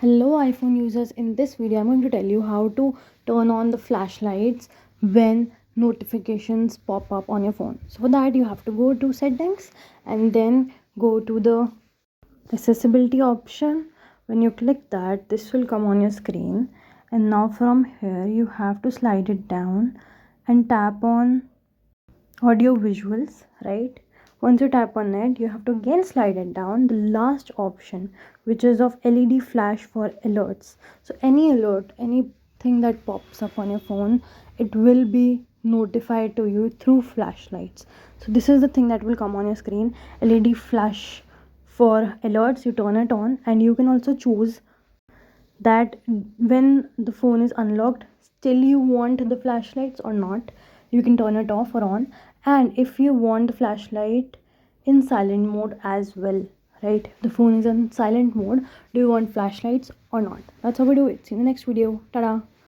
Hello iPhone users, in this video I'm going to tell you how to turn on the flashlights when notifications pop up on your phone. So for that you have to go to settings and then go to the accessibility option. When you click that, this will come on your screen, and now from here you have to slide it down and tap on audio visuals, right? Once you tap on it, you have to again slide it down the last option, which is of LED flash for alerts. So any alert, anything that pops up on your phone, it will be notified to you through flashlights. So this is the thing that will come on your screen, LED flash for alerts. You turn it on, and you can also choose that when the phone is unlocked, still you want the flashlights or not. You can turn it off or on. And if you want the flashlight in silent mode as well, right, the phone is in silent mode, do you want flashlights or not? That's how we do it. See you in the next video. Ta-da.